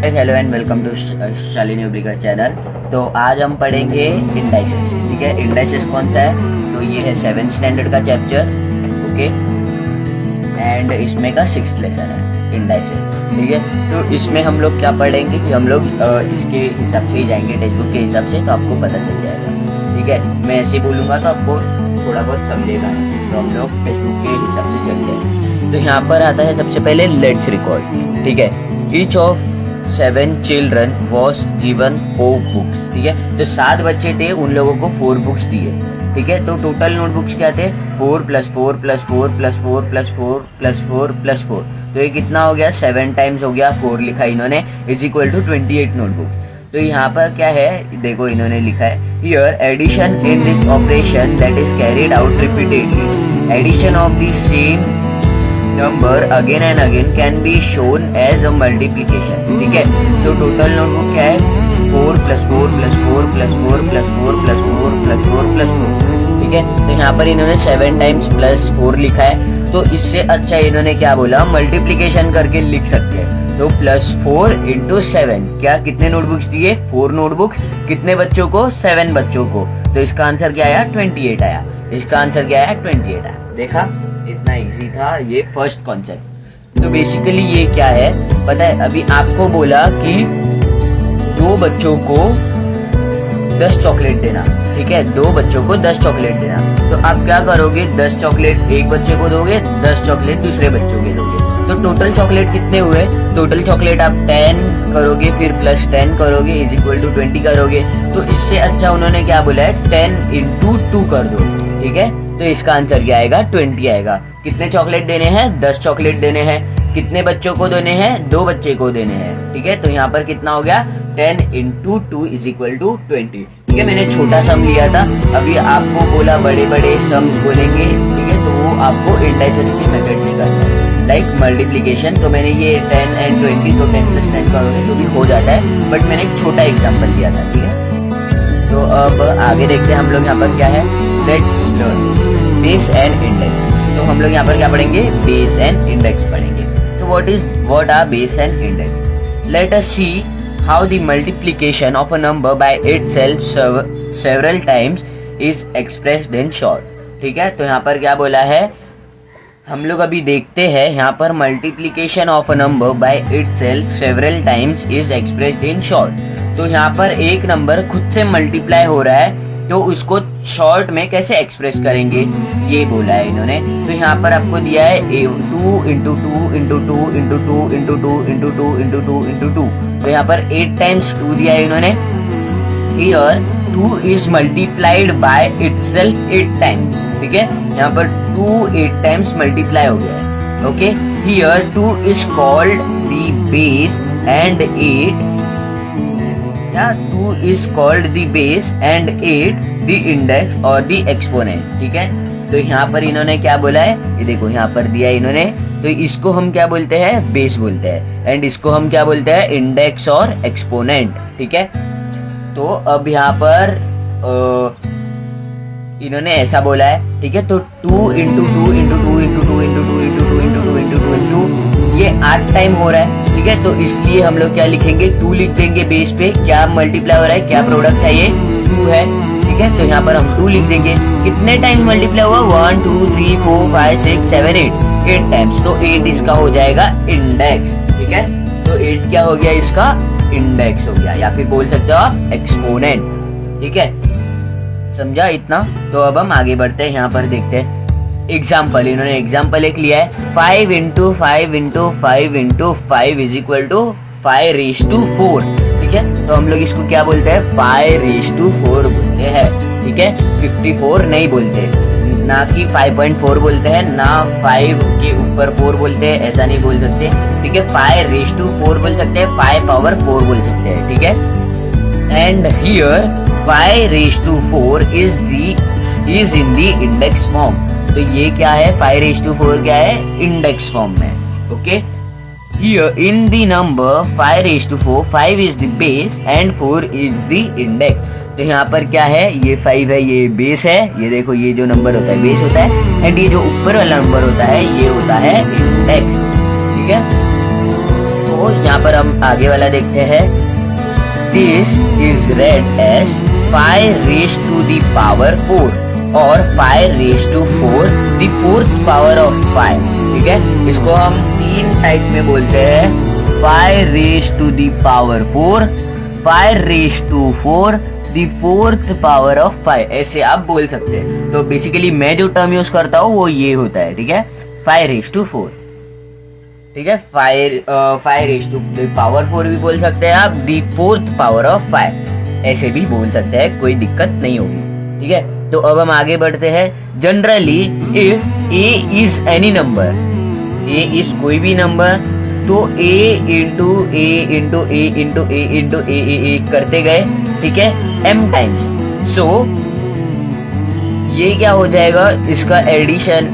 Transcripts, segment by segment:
Hello and welcome to Shalini उब्लिकर channel. तो आज हम पढ़ेंगे इंडाइसेस। ठीक है, इंडाइसेस कौन सा है? तो ये है 7th स्टैंडर्ड का चैप्टर। ओके, एंड इसमें का 6th लेसन है इंडाइसेस। ठीक है, तो इसमें हम लोग क्या पढ़ेंगे कि हम लोग इसके हिसाब से ही जाएंगे, टेक्स्ट बुक के हिसाब से, तो आपको पता चल जाएगा। ठीक है, मैं ऐसे ही बोलूँगा तो आपको थोड़ा बहुत समझेगा, तो हम लोग टेक्स्ट बुक के हिसाब से चलते हैं। तो यहाँ पर आता है सबसे पहले लेट्स रिकॉर्ड। ठीक है, each of 7 children was given 4 books. ठीक है, तो 7 बच्चे थे, उन लोगों को 4 बुक्स दिए। ठीक है, तो टोटल नोटबुक्स क्या थे? 4 + 4 + 4 + 4 + 4 + 4 + 4। तो ये कितना हो गया? 7 टाइम्स हो गया, 4 लिखा इन्होंने, = 28 नोटबुक। तो यहाँ पर क्या है, देखो इन्होंने लिखा है here addition in this operation that is carried out repeatedly, addition of the same number again and again can be shown as a multiplication। ठीक है, तो टोटल नोटबुक क्या है? 4 + 4 + 4 + 4 + 4 + 4 + 4 + 4। ठीक है, तो यहाँ पर इन्होंने 7 टाइम्स +4 लिखा है। तो इससे अच्छा इन्होंने क्या बोला, मल्टीप्लीकेशन करके लिख सकते हैं। तो +4 × 7 क्या, कितने नोटबुक्स दिए? 4 नोटबुक्स। कितने बच्चों को? 7 बच्चों को। तो इसका आंसर क्या आया? 28 आया। इसका आंसर क्या आया? 28 आया। देखा, इतना इजी था ये फर्स्ट कॉन्सेप्ट। तो बेसिकली ये क्या है पता है? अभी आपको बोला कि 2 बच्चों को 10 चॉकलेट देना। ठीक है, 2 बच्चों को 10 चॉकलेट देना। तो आप क्या करोगे? 10 चॉकलेट एक बच्चे को दोगे, 10 चॉकलेट दूसरे बच्चों के दोगे। तो टोटल चॉकलेट कितने हुए? टोटल चॉकलेट आप 10 करोगे, फिर +10 करोगे, = 20 करोगे। तो इससे अच्छा उन्होंने क्या बोला है? 10 × 2 कर दो। ठीक है, तो इसका आंसर क्या आएगा? 20 आएगा। कितने चॉकलेट देने हैं? 10 चॉकलेट देने हैं। कितने बच्चों को देने हैं? 2 बच्चे को देने हैं। ठीक है, तो यहाँ पर कितना हो गया? 10 × 2 = 20। ठीक है, मैंने छोटा सम लिया था, अभी आपको बोला बड़े बड़े सम्स बोलेंगे। ठीक है, तो वो आपको इंडाइसेस की मेथड से करना है, लाइक मल्टीप्लीकेशन। तो मैंने ये 10 and 20, तो 10 + 10 करोगे तो भी हो जाता है, बट मैंने एक छोटा एग्जाम्पल लिया था। ठीक है, तो अब आगे देखते हैं हम लोग यहाँ पर क्या है। Let's learn base and index. तो हम लोग यहाँ पर क्या पढ़ेंगे? बेस एंड इंडेक्स पढ़ेंगे। तो what are base and index? Let us see how the multiplication of a number by itself several times is expressed in short। ठीक है, तो यहाँ पर क्या बोला है, हम लोग अभी देखते हैं यहाँ पर multiplication of a number by itself several times is expressed in short. तो यहाँ पर एक नंबर खुद से मल्टीप्लाई हो रहा है, तो उसको शॉर्ट में कैसे एक्सप्रेस करेंगे, ये बोला है इन्होंने। तो यहाँ पर आपको दिया है 2 × 2 × 2 × 2 × 2 × 2 × 2 × 2 × 2। तो यहाँ पर 8 टाइम्स 2 दिया है इन्होंने। Here 2 is multiplied by itself 8 times। ठीक है, यहाँ पर 2 8 टाइम्स मल्टीप्लाई हो गया है। Okay, here 2 is called the base and 8 2 is called the base and 8 the index or the exponent। ठीक है, तो यहाँ पर इन्होंने क्या बोला है, ये देखो यहाँ पर दिया है इन्होंने। तो इसको हम क्या बोलते हैं? बेस बोलते हैं, एंड इसको हम क्या बोलते हैं? इंडेक्स और एक्सपोनेंट। ठीक है, तो अब यहाँ पर इन्होंने ऐसा बोला है। ठीक है, तो 2 × 2 × 2 × 2 × 2 × 2 × 2 × 2 × 2 ये 8 टाइम हो रहा है। ठीक है, तो इसलिए हम लोग क्या लिखेंगे? 2 लिख देंगे बेस पे। क्या मल्टीप्लाई हो रहा है? क्या प्रोडक्ट है? ये 2 है। ठीक है, तो यहाँ पर हम 2 लिख देंगे। कितने टाइम मल्टीप्लाई हुआ? 1 2 3 4 5 6 7 8 टाइम्स। तो 8 इसका हो जाएगा इंडेक्स। ठीक है, तो 8 क्या हो गया? इसका इंडेक्स हो गया, या फिर बोल सकते हो आप एक्सपोनेंट। ठीक है, समझा इतना? तो अब हम आगे बढ़ते हैं, यहाँ पर देखते हैं एग्जाम्पल। इन्होंने एग्जाम्पल एक लिया है 5 × 5 × 5 × 5 = 5⁴। ठीक है, तो हम लोग इसको क्या बोलते हैं? 5⁴ बोलते हैं। ठीक है, 54 नहीं बोलते, ना कि 5.4 बोलते हैं, ना 5 के ऊपर 4 बोलते हैं, ऐसा नहीं बोल सकते। ठीक है, 5⁴ बोल सकते हैं, 5⁴ बोल सकते हैं। ठीक है, and here 5⁴ is in the index form। तो ये क्या है? 5⁴ क्या है? इंडेक्स फॉर्म में। Okay, here in the number 5⁴, 5 is the base and 4 is the index। तो यहाँ पर क्या है? ये 5 है, ये बेस है। ये देखो, ये जो नंबर होता है बेस होता है, एंड ये जो ऊपर वाला नंबर होता है ये होता है इंडेक्स। ठीक है, तो तो यहाँ पर हम आगे वाला देखते हैं। This is read as 5 raise to the power 4 और 5 raise to 4 the fourth power of 5। ठीक है, इसको हम 3 टाइप में बोलते हैं। 5 raise to the power 4, 5 raise to 4 the fourth power of 5, ऐसे आप बोल सकते हैं। तो बेसिकली मैं जो टर्म यूज करता हूँ वो ये होता है। ठीक है, 5 रेज टू 4। ठीक है, 5 रेज टू पावर 4 भी बोल सकते हैं आप, दी फोर्थ पावर ऑफ 5 ऐसे भी बोल सकते हैं, कोई दिक्कत नहीं होगी। ठीक है, तो अब हम आगे बढ़ते हैं। Generally if A is any number, A is कोई भी नंबर, तो ए into a into a into a into ए करते गए। ठीक है, m टाइम्स। सो ये क्या हो जाएगा, इसका addition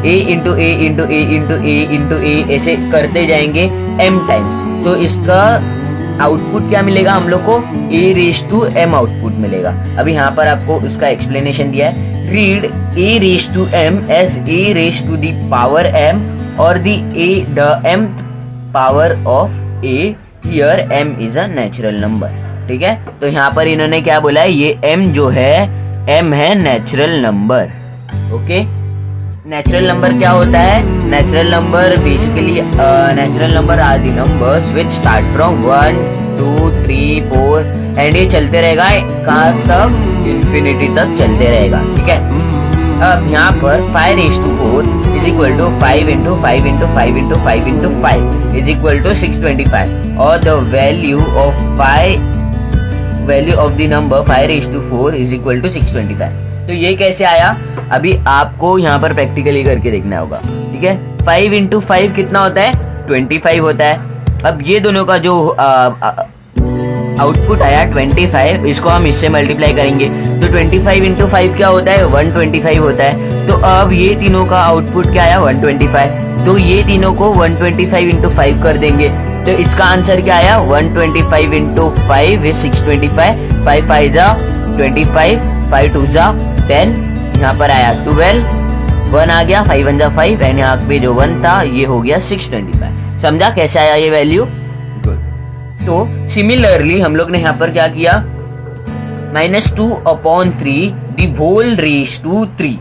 a into a into a into a into a ऐसे करते जाएंगे m टाइम। तो इसका आउटपुट क्या मिलेगा हम लोग को, a raise to m output मिलेगा। अभी यहाँ पर आपको उसका एक्सप्लेनेशन दिया है। Read a raise to m as a raise to the power m और the m power of a। Here m is a natural number. ठीक है, तो यहाँ पर इन्होंने क्या बोला है, ये m जो है m है natural number. Okay, natural number क्या होता है, natural number basically natural number are the numbers which start from 1 2 3 4 and ये चलते रहेगा कहाँ तक, इंफिनिटी तक चलते रहेगा। ठीक है, अब यहाँ पर 5 raise to 4 is equal to 5 into 5 into 5 into 5 into 5 is equal to 625 और the value of the number 5 raise to 4 is equal to 625। तो ये कैसे आया, अभी आपको यहाँ पर प्रैक्टिकली करके देखना होगा। ठीक है, 5 इंटू 5 कितना होता है, 25 होता है। अब ये दोनों का जो आउटपुट आया 25, इसको हम इससे मल्टीप्लाई करेंगे तो 25 इंटू 5 क्या होता है, 125 होता है। तो अब ये तीनों का आउटपुट क्या आया, 125। तो ये तीनों को 125 इंटू 5 कर देंगे, तो इसका आंसर क्या आया, 125 इंटू 5 इज 625। 5 5 जा 25, 5 2 जा 10, यहाँ पर आया 12, 1 आ गया, 5 1 जा 5 एंड यहाँ पे जो 1 था ये हो गया 625। समझा कैसे आया ये वैल्यू। तो सिमिलरली हम लोग ने यहाँ पर क्या किया, -2/3 द होल रेज टू 3।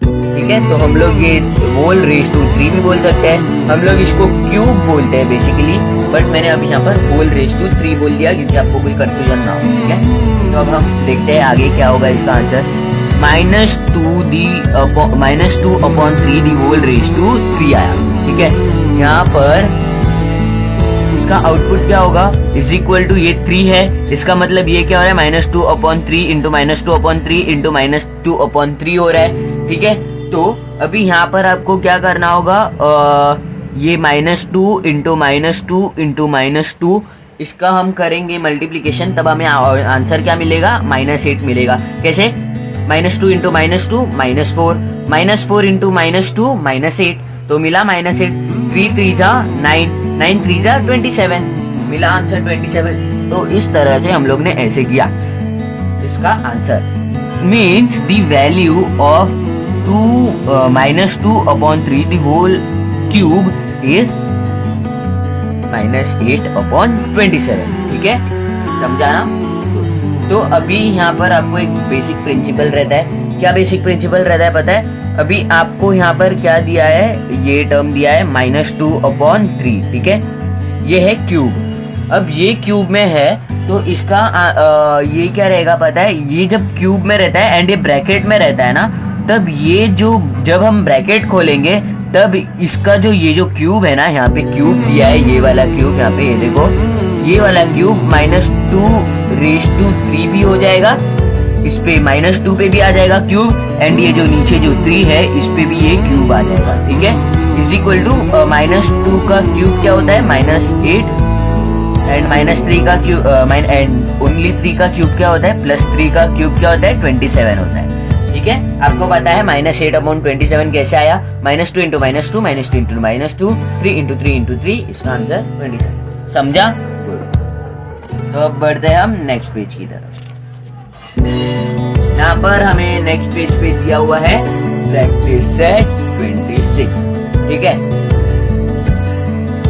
ठीक है, तो हम लोग ये होल रेज टू 3 भी बोल सकते हैं, हम लोग इसको क्यूब बोलते हैं बेसिकली, बट मैंने अभी यहाँ पर होल रेज टू 3 बोल दिया क्योंकि आपको कोई कंफ्यूजन ना हो। ठीक है, तो अब हम देखते हैं आगे क्या होगा इसका answer. -2/3 the whole raise to 3 आया। ठीक है, यहाँ पर इसका आउटपुट क्या होगा, इज इक्वल टू ये 3 है, इसका मतलब ये क्या हो रहा है, -2/3 इंटू -2/3 इंटू -2/3 हो रहा है। ठीक है, तो अभी यहाँ पर आपको क्या करना होगा, ये -2 इंटू -2 इंटू -2 इसका हम करेंगे मल्टीप्लीकेशन, तब हमें आंसर क्या मिलेगा, -8 मिलेगा। कैसे, -2 इंटू -2 -4, -4 इंटू -2 -8, तो मिला -8। 3 3 जा 9, 9 3 जा 27, मिला आंसर 27। तो इस तरह से हम लोग ने ऐसे किया। इसका answer means the value of -2/3 the whole cube is -8/27। ठीक है, समझा ना। तो अभी यहाँ पर आपको एक बेसिक प्रिंसिपल रहता है। क्या बेसिक प्रिंसिपल रहता है पता है, अभी आपको यहाँ पर क्या दिया है, ये टर्म दिया है -2/3। ठीक है, ये है क्यूब। अब ये क्यूब में है तो इसका ये क्या रहेगा पता है, ये जब क्यूब में रहता है एंड ये ब्रैकेट में रहता है ना, तब ये जो जब हम ब्रैकेट खोलेंगे तब इसका जो ये जो क्यूब है ना, यहाँ पे क्यूब दिया है, ये वाला क्यूब यहाँ पे, ये देखो ये वाला क्यूब -2/3 भी हो जाएगा, इस पे -2 पे भी आ जाएगा क्यूब, एंड ये जो नीचे जो 3 है इस पे भी ये क्यूब आ जाएगा। ठीक है, इज इक्वल टू -2 का क्यूब क्या होता है, -8 एंड -3 का क्यूब एंड ओनली 3 का क्यूब क्या होता है, +3 का क्यूब क्या होता है, 27 होता है। ठीक है, आपको पता है -8/27 कैसे आया, -2 इंटू -2 -2 इंटू -2 3 इंटू 3 इंटू 3, इसका आंसर 27। समझा। तो अब बढ़ते हैं हम नेक्स्ट पेज की तरफ। यहाँ पर हमें नेक्स्ट पेज पे दिया हुआ है प्रैक्टिस सेट 26। ठीक है,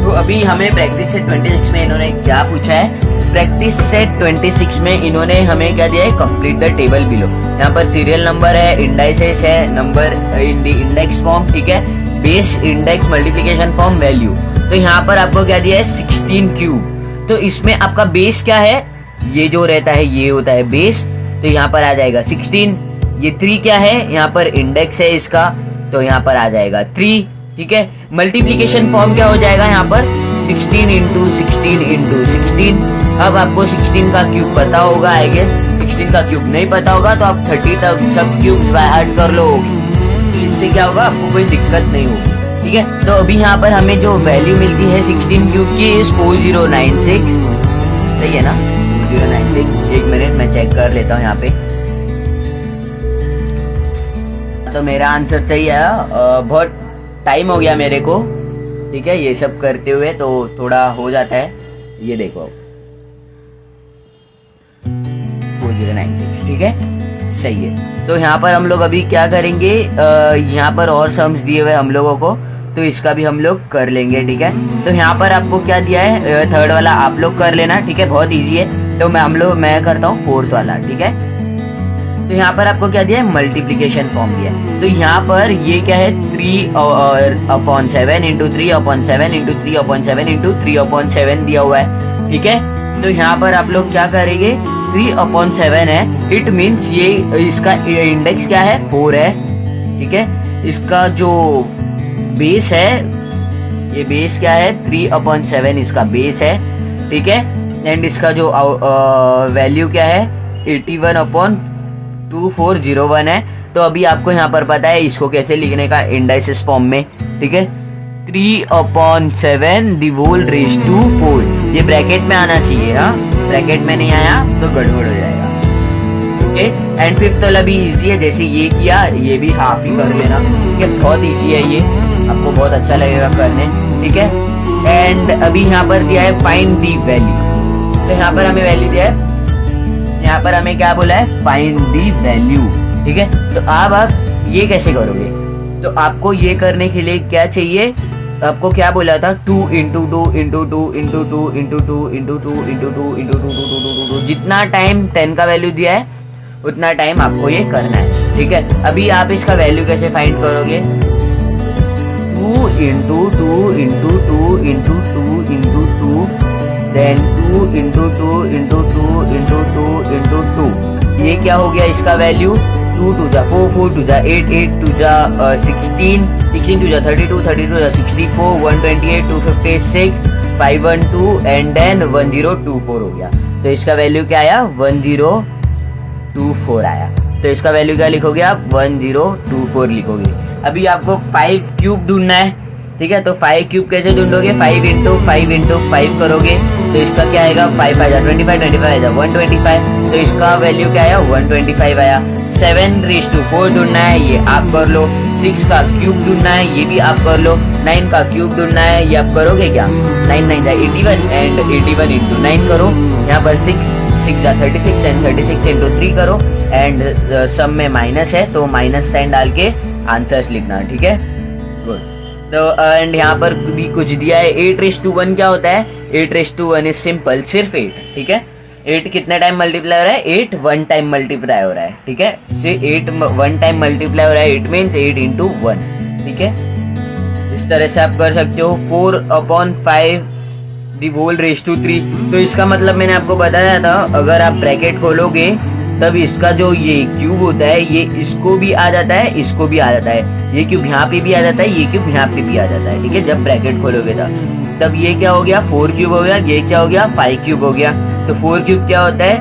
तो अभी हमें प्रैक्टिस सेट 26 में इन्होंने क्या पूछा है, प्रैक्टिस सेट 26 में इन्होंने हमें क्या दिया है, कंप्लीट द टेबल बिलो। यहाँ पर सीरियल नंबर है, इंडाइसेस है, number in the index form, ठीक है, base, index, multiplication form, value. तो यहाँ पर आपको क्या दिया है, 16 क्यूब। तो इसमें आपका बेस क्या है, ये जो रहता है ये होता है बेस, तो यहाँ पर आ जाएगा 16। ये 3 क्या है, यहाँ पर इंडेक्स है इसका, तो यहाँ पर आ जाएगा 3, ठीक है। मल्टीप्लिकेशन फॉर्म क्या हो जाएगा यहाँ पर, 16 इंटू 16 इंटू 16। अब आपको 16 का क्यूब पता होगा आई गेस, 16 का क्यूब नहीं पता होगा तो आप 30 तक सब क्यूब बाय हार्ट कर लो, तो इससे क्या होगा, आपको कोई दिक्कत नहीं होगी, ठीक है। तो अभी यहाँ पर हमें जो वैल्यू मिलती है 16 क्यूब की इज 4096, सही है ना, 4096। एक मिनट मैं चेक कर लेता हूँ यहाँ पे, तो मेरा आंसर सही है। बहुत टाइम हो गया मेरे को, ठीक है, ये सब करते हुए, तो थोड़ा हो जाता है। ये देखो 4096, ठीक है, सही है। तो यहाँ पर हम लोग अभी क्या करेंगे, यहाँ पर और सम्स दिए हुए हम लोगों को, तो इसका भी हम लोग कर लेंगे, ठीक है। तो यहाँ पर आपको क्या दिया है, थर्ड वाला आप लोग कर लेना, ठीक है, बहुत इजी है। तो मैं करता हूँ फोर्थ वाला, ठीक है। तो यहाँ पर आपको क्या दिया है, मल्टीप्लिकेशन फॉर्म दिया है। तो यहाँ पर ये क्या है, 3/7 इंटू 3/7 इंटू 3/7 इंटू 3/7 दिया हुआ है, ठीक है। तो यहाँ पर आप लोग क्या करेंगे, 3/7 है, इट मीन्स ये इसका इंडेक्स क्या है, 4 है, ठीक है। इसका जो बेस है, ये बेस क्या है, 3/7 इसका बेस है, ठीक है। एंड इसका जो वैल्यू क्या है, 81/2401 है। तो अभी आपको यहाँ पर पता है इसको कैसे लिखने का, इंडाइसेस फॉर्म में, ठीक है। 3/7 द होल रेज टू 4, ये ब्रैकेट में आना चाहिए, हाँ, ब्रैकेट में नहीं आया तो गड़बड़ हो जाएगा, ओके। एंड फिफ्थ वाला भी इजी है, जैसे ये किया, ये भी हाफ ही कर लेना, ठीक है, बहुत इजी है ये, आपको बहुत अच्छा लगेगा करने, ठीक है। एंड अभी यहाँ पर दिया है फाइंड दी वैल्यू, तो यहाँ पर हमें वैल्यू दिया है, यहाँ पर हमें क्या बोला है, फाइंड दी वैल्यू, ठीक है। तो अब आप ये कैसे करोगे, तो आपको ये करने के लिए क्या चाहिए, आपको क्या बोला था, 2 into 2 into 2 into 2 into 2 into 2 into 2 into 2, जितना टाइम 10 का वैल्यू दिया है उतना टाइम आपको ये करना है, ठीक है। अभी आप इसका वैल्यू कैसे फाइंड करोगे, 2 into 2 into 2 into 2 into 2, then 2 into 2 into 2 into 2 into 2, ये क्या हो गया इसका वैल्यू, 2 2 जा 4 4 2 जा 8 8 2 जा 16 16 2 जा 32 32 जा 64 128 256 512 एंड देन 1024 हो गया। तो इसका वैल्यू क्या आया, 1024 आया। तो इसका वैल्यू क्या लिखोगे आप, 1024 लिखोगे। अभी आपको 5 क्यूब ढूंढना है, ठीक है। तो 5 क्यूब कैसे ढूंढोगे, 5 इंटू 5 करोगे, तो इसका क्या आएगा, 5 आ जा 25 आ जा 125, तो इसका वैल्यू क्या आया, 125 आया। 7/4 ढूंढना है, ये आप कर लो। 6 का क्यूब ढूंढना है, ये भी आप कर लो। 9 का क्यूब ढूंढना है, ये आप करोगे क्या, 9 9 जा 81 एंड 81 इंटू 9 करो। यहाँ पर 6 जा 36 एंड 36 इंटू 3 करो, एंड सब में माइनस है तो माइनस साइन डाल के आंसर्स लिखना, ठीक है, गुड। तो एंड यहाँ पर भी कुछ दिया है, 8/1 क्या होता है, 8/1 इज सिंपल, सिर्फ 8, ठीक है। 8 कितने टाइम मल्टीप्लाई हो रहा है, 8 1 टाइम मल्टीप्लाई हो रहा है, ठीक है। 8 1 टाइम मल्टीप्लाई हो रहा है, 8 मीन्स 8 इंटू 1, ठीक है। इस तरह से आप कर सकते हो। 4/5 दी होल रेज टू 3, तो इसका मतलब मैंने आपको बताया था, अगर आप ब्रैकेट खोलोगे तब इसका जो ये क्यूब होता है, ये इसको भी आ जाता है, इसको भी आ जाता है, ये क्यूब यहाँ पे भी आ जाता है, ये क्यूब यहाँ पे भी आ जाता है, ठीक है। जब ब्रैकेट खोलोगे तब ये क्या हो गया, 4 क्यूब हो गया, ये क्या हो गया, 5 क्यूब हो गया। तो 4 क्यूब क्या होता है,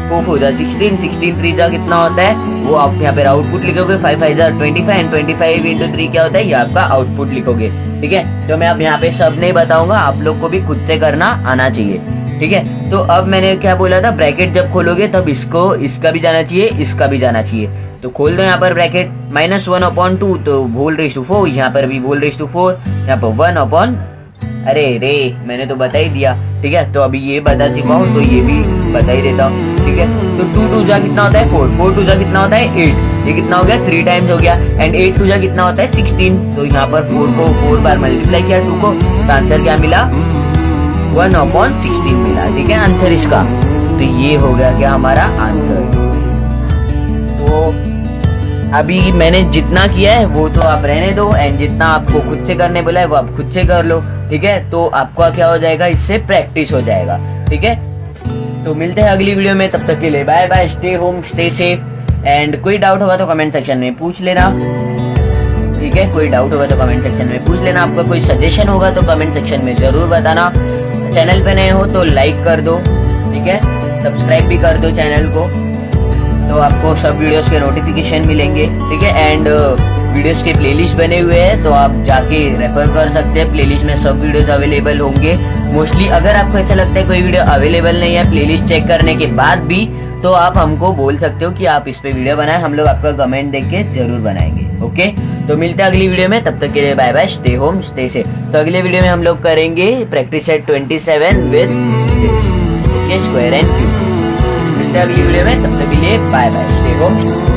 4 4 जा 16 16 3 जा कितना होता है, वो आप यहाँ पे आउटपुट लिखोगे, 5 5 जा 25 एंड 25 इंटू 3 क्या होता है, ये आपका आउटपुट लिखोगे, ठीक है। तो मैं अब यहाँ पे सब नहीं बताऊंगा, आप लोग को भी खुद से करना आना चाहिए, ठीक है। तो अब मैंने क्या बोला था, ब्रैकेट जब खोलोगे तब इसका भी जाना चाहिए, इसका भी जाना चाहिए। तो खोल दो यहाँ पर ब्रैकेट, -1/2 तो होल रेज टू 4, यहाँ पर भी होल रेज टू 4, यहाँ पर 1 अरे रे मैंने तो बता ही दिया, ठीक है। तो अभी ये बता चुका हूँ तो ये भी बता ही देता हूँ, ठीक है। तो 2 2 जा कितना होता है, 4 4 2 जा कितना होता है, 8 ये कितना हो गया 3 टाइम्स हो गया। एंड 8 टू जा कितना होता है 16, तो यहाँ पर 4 को 4 बार मल्टीप्लाई किया 2 को, तो आंसर क्या मिला 1/16 मिला। ठीक है आंसर इसका, तो ये हो गया क्या हमारा आंसर। तो अभी मैंने जितना किया है वो तो आप रहने दो, एंड जितना आपको खुद से करने बोला है वो आप खुद से कर लो। ठीक है, तो आपका क्या हो जाएगा, इससे प्रैक्टिस हो जाएगा। ठीक है, तो मिलते हैं अगली वीडियो में, तब तक के लिए bye bye, stay home stay safe. And कोई डाउट होगा तो कमेंट सेक्शन में पूछ लेना। ठीक है, कोई डाउट होगा तो कमेंट सेक्शन में पूछ लेना। आपका कोई सजेशन होगा तो कमेंट सेक्शन में जरूर बताना। चैनल पे नए हो तो लाइक कर दो, ठीक है, सब्सक्राइब भी कर दो चैनल को, तो आपको सब वीडियोस के नोटिफिकेशन मिलेंगे। ठीक है, एंड वीडियोस के प्लेलिस्ट बने हुए हैं, तो आप जाके रेफर कर सकते हैं। प्लेलिस्ट में सब वीडियोस अवेलेबल होंगे मोस्टली। अगर आपको ऐसा लगता है कोई वीडियो अवेलेबल नहीं है प्लेलिस्ट चेक करने के बाद भी, तो आप हमको बोल सकते हो कि आप इस पे वीडियो बनाएं, हम लोग आपका कमेंट देख के जरूर बनाएंगे। ओके, तो मिलते हैं अगली वीडियो में, तब तक के लिए bye bye, stay home stay safe. तो अगले वीडियो में हम लोग करेंगे practice set 27 with this, okay, square and cube. मिलते हैं अगली वीडियो में, तब तक के लिए बाय बाय, स्टे होम।